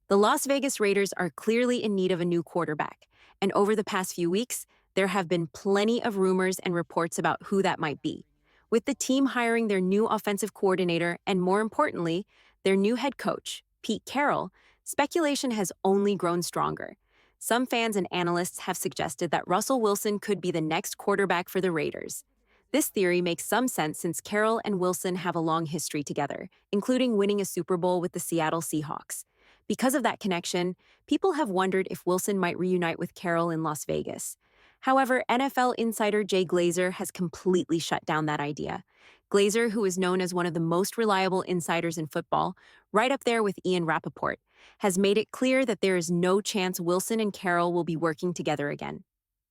The Las Vegas Raiders are clearly in need of a new quarterback, and over the past few weeks, there have been plenty of rumors and reports about who that might be. With the team hiring their new offensive coordinator and, more importantly, their new head coach, Pete Carroll, speculation has only grown stronger. Some fans and analysts have suggested that Russell Wilson could be the next quarterback for the Raiders. This theory makes some sense since Carroll and Wilson have a long history together, including winning a Super Bowl with the Seattle Seahawks. Because of that connection, people have wondered if Wilson might reunite with Carroll in Las Vegas. However, NFL insider Jay Glazer has completely shut down that idea. Glazer, who is known as one of the most reliable insiders in football, right up there with Ian Rappaport, has made it clear that there is no chance Wilson and Carroll will be working together again.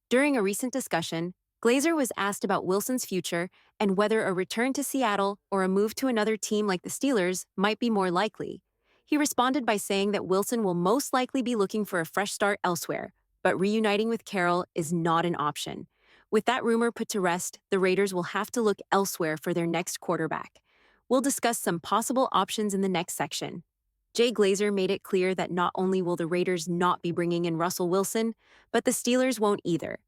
During a recent discussion, Glazer was asked about Wilson's future and whether a return to Seattle or a move to another team like the Steelers might be more likely. He responded by saying that Wilson will most likely be looking for a fresh start elsewhere, but reuniting with Carroll is not an option. With that rumor put to rest, the Raiders will have to look elsewhere for their next quarterback. We'll discuss some possible options in the next section. Jay Glazer made it clear that not only will the Raiders not be bringing in Russell Wilson, but the Steelers won't either.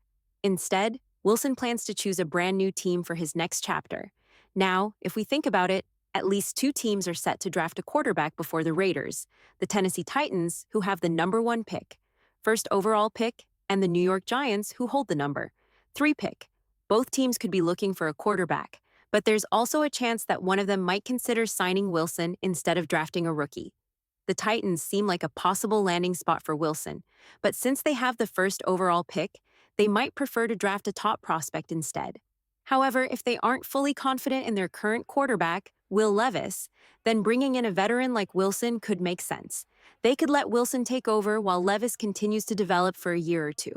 Instead, Wilson plans to choose a brand new team for his next chapter. Now, if we think about it, at least two teams are set to draft a quarterback before the Raiders: the Tennessee Titans, who have the number 1 pick, first overall pick, and the New York Giants, who hold the number 3 pick. Both teams could be looking for a quarterback, but there's also a chance that one of them might consider signing Wilson instead of drafting a rookie. The Titans seem like a possible landing spot for Wilson, but since they have the first overall pick, they might prefer to draft a top prospect instead. However, if they aren't fully confident in their current quarterback, Will Levis, then bringing in a veteran like Wilson could make sense. They could let Wilson take over while Levis continues to develop for a year or two.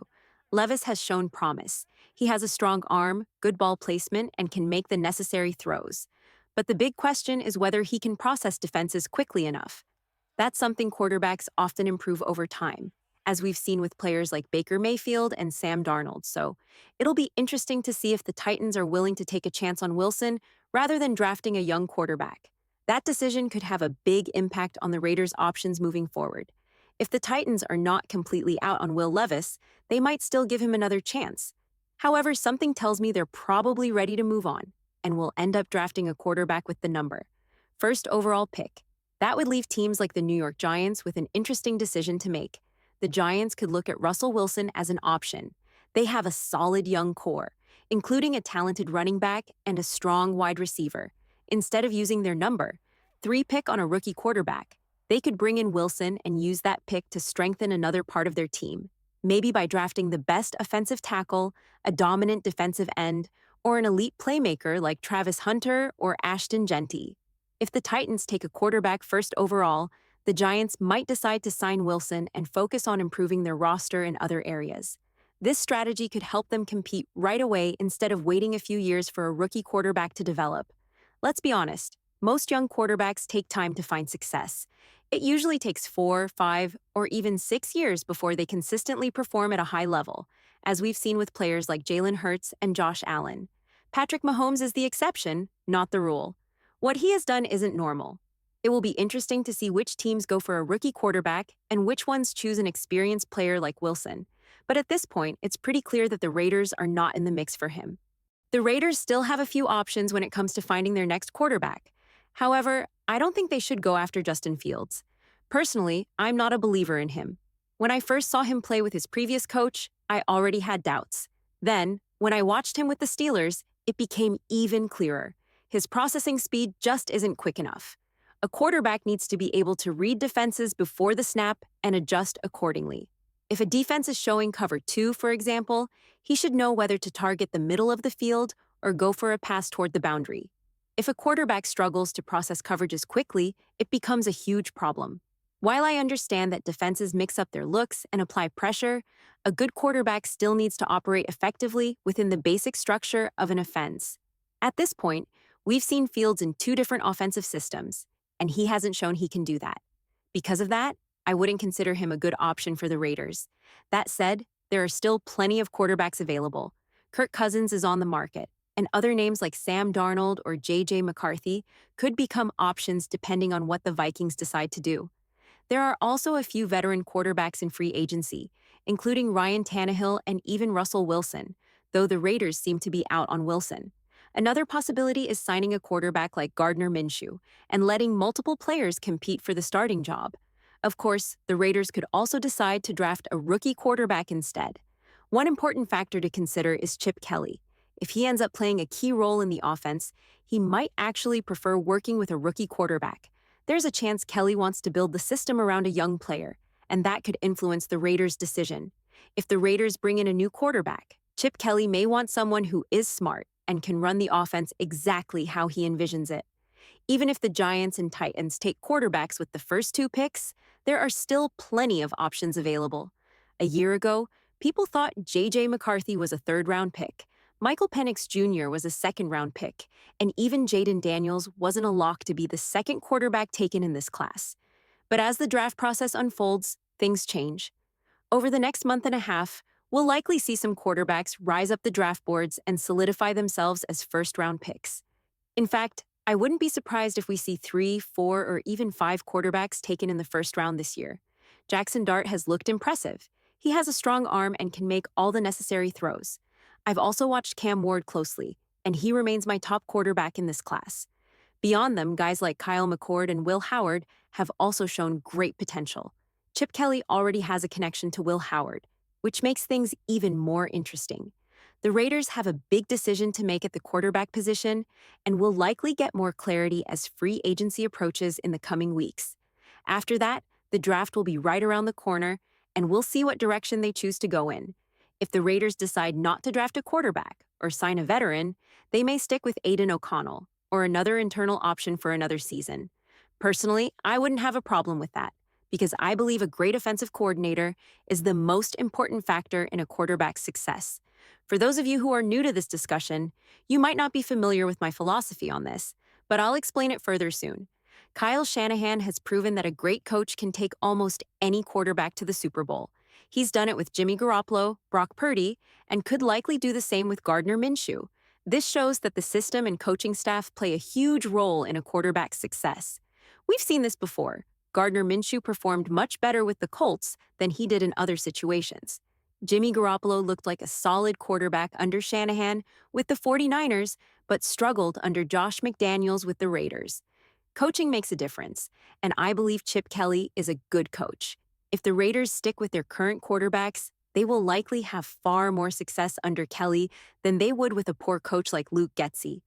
Levis has shown promise. He has a strong arm, good ball placement, and can make the necessary throws. But the big question is whether he can process defenses quickly enough. That's something quarterbacks often improve over time, as we've seen with players like Baker Mayfield and Sam Darnold. So it'll be interesting to see if the Titans are willing to take a chance on Wilson rather than drafting a young quarterback. That decision could have a big impact on the Raiders' options moving forward. If the Titans are not completely out on Will Levis, they might still give him another chance. However, something tells me they're probably ready to move on and will end up drafting a quarterback with the number first overall pick. That would leave teams like the New York Giants with an interesting decision to make. The Giants could look at Russell Wilson as an option. They have a solid young core, including a talented running back and a strong wide receiver. Instead of using their number 3 pick on a rookie quarterback, they could bring in Wilson and use that pick to strengthen another part of their team, maybe by drafting the best offensive tackle, a dominant defensive end, or an elite playmaker like Travis Hunter or Ashton Genty. If the Titans take a quarterback first overall, the Giants might decide to sign Wilson and focus on improving their roster in other areas. This strategy could help them compete right away instead of waiting a few years for a rookie quarterback to develop. Let's be honest, most young quarterbacks take time to find success. It usually takes 4, 5, or even 6 years before they consistently perform at a high level, as we've seen with players like Jalen Hurts and Josh Allen. Patrick Mahomes is the exception, not the rule. What he has done isn't normal. It will be interesting to see which teams go for a rookie quarterback and which ones choose an experienced player like Wilson. But at this point, it's pretty clear that the Raiders are not in the mix for him. The Raiders still have a few options when it comes to finding their next quarterback. However, I don't think they should go after Justin Fields. Personally, I'm not a believer in him. When I first saw him play with his previous coach, I already had doubts. Then, when I watched him with the Steelers, it became even clearer. His processing speed just isn't quick enough. A quarterback needs to be able to read defenses before the snap and adjust accordingly. If a defense is showing cover 2, for example, he should know whether to target the middle of the field or go for a pass toward the boundary. If a quarterback struggles to process coverages quickly, it becomes a huge problem. While I understand that defenses mix up their looks and apply pressure, a good quarterback still needs to operate effectively within the basic structure of an offense. At this point, we've seen Fields in 2 different offensive systems, and he hasn't shown he can do that. Because of that, I wouldn't consider him a good option for the Raiders. That said, there are still plenty of quarterbacks available. Kirk Cousins is on the market, and other names like Sam Darnold or J.J. McCarthy could become options depending on what the Vikings decide to do. There are also a few veteran quarterbacks in free agency, including Ryan Tannehill and even Russell Wilson, though the Raiders seem to be out on Wilson. Another possibility is signing a quarterback like Gardner Minshew and letting multiple players compete for the starting job. Of course, the Raiders could also decide to draft a rookie quarterback instead. One important factor to consider is Chip Kelly. If he ends up playing a key role in the offense, he might actually prefer working with a rookie quarterback. There's a chance Kelly wants to build the system around a young player, and that could influence the Raiders' decision. If the Raiders bring in a new quarterback, Chip Kelly may want someone who is smart and can run the offense exactly how he envisions it. Even if the Giants and Titans take quarterbacks with the first two picks, there are still plenty of options available. A year ago, people thought J.J. McCarthy was a third-round pick, Michael Penix Jr. was a second-round pick, and even Jaden Daniels wasn't a lock to be the second quarterback taken in this class. But as the draft process unfolds, things change. Over the next month and a half, we'll likely see some quarterbacks rise up the draft boards and solidify themselves as first-round picks. In fact, I wouldn't be surprised if we see 3, 4, or even 5 quarterbacks taken in the first round this year. Jackson Dart has looked impressive. He has a strong arm and can make all the necessary throws. I've also watched Cam Ward closely, and he remains my top quarterback in this class. Beyond them, guys like Kyle McCord and Will Howard have also shown great potential. Chip Kelly already has a connection to Will Howard, which makes things even more interesting. The Raiders have a big decision to make at the quarterback position and will likely get more clarity as free agency approaches in the coming weeks. After that, the draft will be right around the corner, and we'll see what direction they choose to go in. If the Raiders decide not to draft a quarterback or sign a veteran, they may stick with Aiden O'Connell or another internal option for another season. Personally, I wouldn't have a problem with that because I believe a great offensive coordinator is the most important factor in a quarterback's success. For those of you who are new to this discussion, you might not be familiar with my philosophy on this, but I'll explain it further soon. Kyle Shanahan has proven that a great coach can take almost any quarterback to the Super Bowl. He's done it with Jimmy Garoppolo, Brock Purdy, and could likely do the same with Gardner Minshew. This shows that the system and coaching staff play a huge role in a quarterback's success. We've seen this before. Gardner Minshew performed much better with the Colts than he did in other situations. Jimmy Garoppolo looked like a solid quarterback under Shanahan with the 49ers, but struggled under Josh McDaniels with the Raiders. Coaching makes a difference, and I believe Chip Kelly is a good coach. If the Raiders stick with their current quarterbacks, they will likely have far more success under Kelly than they would with a poor coach like Luke Getsy.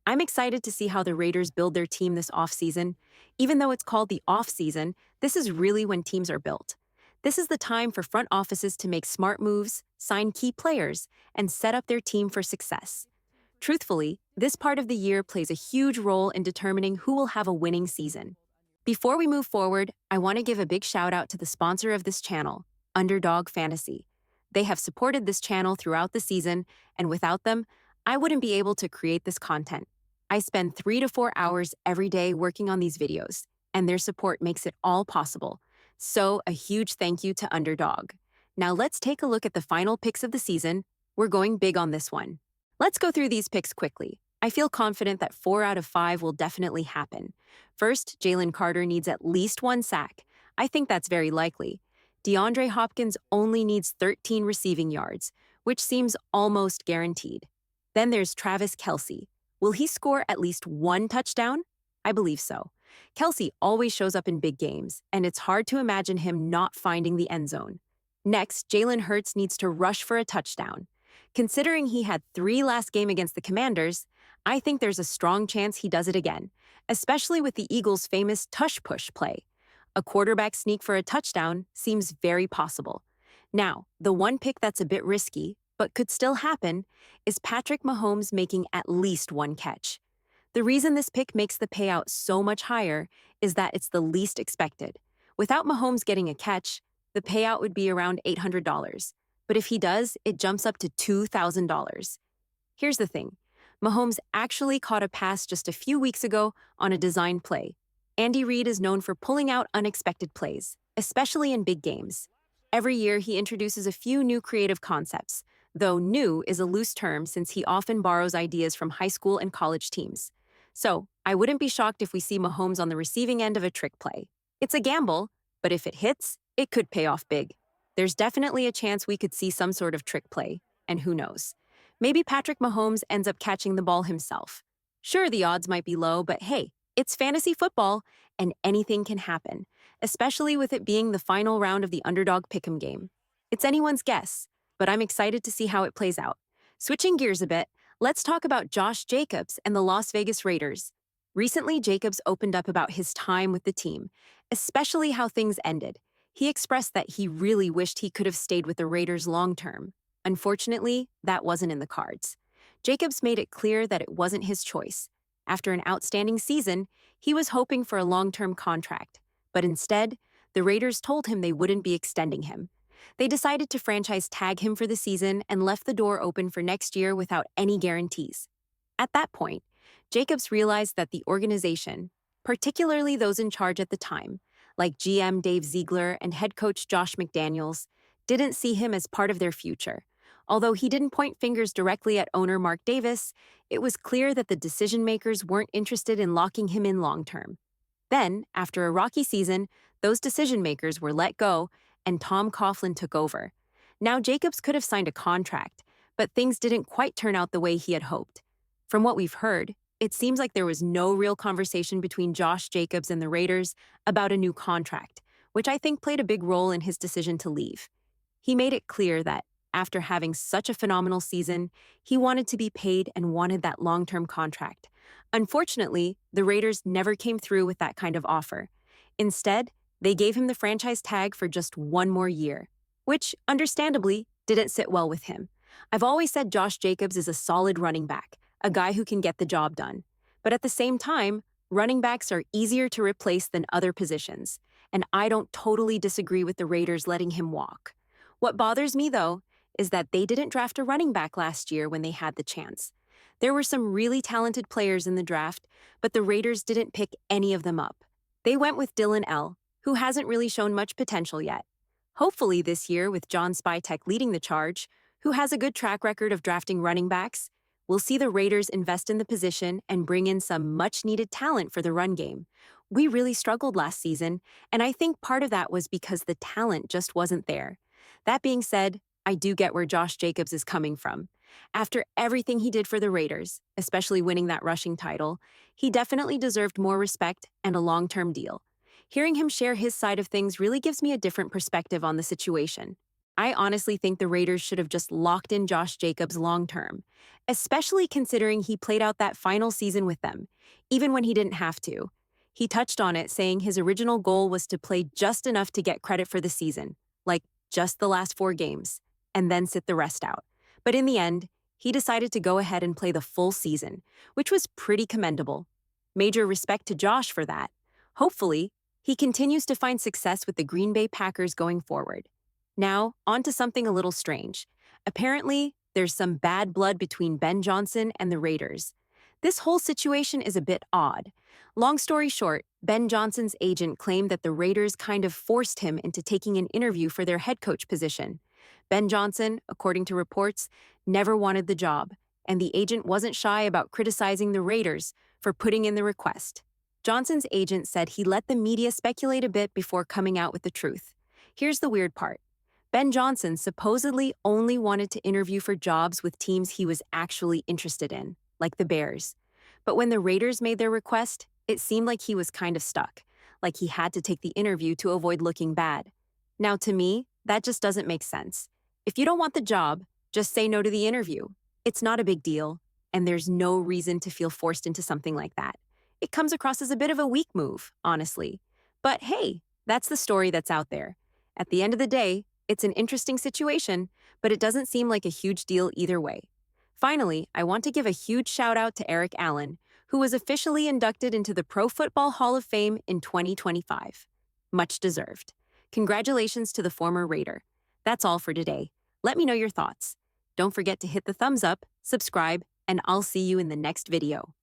I'm excited to see how the Raiders build their team this offseason. Even though it's called the offseason, this is really when teams are built. This is the time for front offices to make smart moves, sign key players, and set up their team for success. Truthfully, this part of the year plays a huge role in determining who will have a winning season. Before we move forward, I want to give a big shout out to the sponsor of this channel, Underdog Fantasy. They have supported this channel throughout the season, and without them, I wouldn't be able to create this content. I spend 3 to 4 hours every day working on these videos, and their support makes it all possible. So, a huge thank you to Underdog. Now let's take a look at the final picks of the season. We're going big on this one. Let's go through these picks quickly. I feel confident that 4 out of 5 will definitely happen. First, Jalen Carter needs at least 1 sack. I think that's very likely. DeAndre Hopkins only needs 13 receiving yards, which seems almost guaranteed. Then there's Travis Kelce. Will he score at least 1 touchdown? I believe so. Kelce always shows up in big games, and it's hard to imagine him not finding the end zone. Next, Jalen Hurts needs to rush for a touchdown. Considering he had 3 last game against the Commanders, I think there's a strong chance he does it again, especially with the Eagles' famous tush-push play. A quarterback sneak for a touchdown seems very possible. Now, the one pick that's a bit risky, but could still happen, is Patrick Mahomes making at least 1 catch. The reason this pick makes the payout so much higher is that it's the least expected. Without Mahomes getting a catch, the payout would be around $800. But if he does, it jumps up to $2,000. Here's the thing. Mahomes actually caught a pass just a few weeks ago on a designed play. Andy Reid is known for pulling out unexpected plays, especially in big games. Every year, he introduces a few new creative concepts, though new is a loose term since he often borrows ideas from high school and college teams. So, I wouldn't be shocked if we see Mahomes on the receiving end of a trick play. It's a gamble, but if it hits, it could pay off big. There's definitely a chance we could see some sort of trick play, and who knows? Maybe Patrick Mahomes ends up catching the ball himself. Sure, the odds might be low, but hey, it's fantasy football, and anything can happen, especially with it being the final round of the Underdog Pick'em game. It's anyone's guess, but I'm excited to see how it plays out. Switching gears a bit, let's talk about Josh Jacobs and the Las Vegas Raiders. Recently, Jacobs opened up about his time with the team, especially how things ended. He expressed that he really wished he could have stayed with the Raiders long term. Unfortunately, that wasn't in the cards. Jacobs made it clear that it wasn't his choice. After an outstanding season, he was hoping for a long-term contract, but instead, the Raiders told him they wouldn't be extending him. They decided to franchise tag him for the season and left the door open for next year without any guarantees. At that point, Jacobs realized that the organization, particularly those in charge at the time, like GM Dave Ziegler and head coach Josh McDaniels, didn't see him as part of their future. Although he didn't point fingers directly at owner Mark Davis, it was clear that the decision makers weren't interested in locking him in long term. Then, after a rocky season, those decision makers were let go and Tom Coughlin took over. Now Jacobs could have signed a contract, but things didn't quite turn out the way he had hoped. From what we've heard, it seems like there was no real conversation between Josh Jacobs and the Raiders about a new contract, which I think played a big role in his decision to leave. He made it clear that, after having such a phenomenal season, he wanted to be paid and wanted that long-term contract. Unfortunately, the Raiders never came through with that kind of offer. Instead, they gave him the franchise tag for just one more year, which, understandably, didn't sit well with him. I've always said Josh Jacobs is a solid running back, a guy who can get the job done. But at the same time, running backs are easier to replace than other positions, and I don't totally disagree with the Raiders letting him walk. What bothers me, though, is that they didn't draft a running back last year when they had the chance. There were some really talented players in the draft, but the Raiders didn't pick any of them up. They went with Dylan L., who hasn't really shown much potential yet. Hopefully this year, with John Spytek leading the charge, who has a good track record of drafting running backs, we'll see the Raiders invest in the position and bring in some much-needed talent for the run game. We really struggled last season, and I think part of that was because the talent just wasn't there. That being said, I do get where Josh Jacobs is coming from. After everything he did for the Raiders, especially winning that rushing title, he definitely deserved more respect and a long-term deal. Hearing him share his side of things really gives me a different perspective on the situation. I honestly think the Raiders should have just locked in Josh Jacobs long-term, especially considering he played out that final season with them, even when he didn't have to. He touched on it, saying his original goal was to play just enough to get credit for the season, like just the last 4 games, and then sit the rest out. But in the end, he decided to go ahead and play the full season, which was pretty commendable. Major respect to Josh for that. Hopefully, he continues to find success with the Green Bay Packers going forward. Now, on to something a little strange. Apparently, there's some bad blood between Ben Johnson and the Raiders. This whole situation is a bit odd. Long story short, Ben Johnson's agent claimed that the Raiders kind of forced him into taking an interview for their head coach position. Ben Johnson, according to reports, never wanted the job, and the agent wasn't shy about criticizing the Raiders for putting in the request. Johnson's agent said he let the media speculate a bit before coming out with the truth. Here's the weird part. Ben Johnson supposedly only wanted to interview for jobs with teams he was actually interested in, like the Bears. But when the Raiders made their request, it seemed like he was kind of stuck, like he had to take the interview to avoid looking bad. Now, to me, that just doesn't make sense. If you don't want the job, just say no to the interview. It's not a big deal, and there's no reason to feel forced into something like that. It comes across as a bit of a weak move, honestly. But hey, that's the story that's out there. At the end of the day, it's an interesting situation, but it doesn't seem like a huge deal either way. Finally, I want to give a huge shout out to Eric Allen, who was officially inducted into the Pro Football Hall of Fame in 2025. Much deserved. Congratulations to the former Raider. That's all for today. Let me know your thoughts. Don't forget to hit the thumbs up, subscribe, and I'll see you in the next video.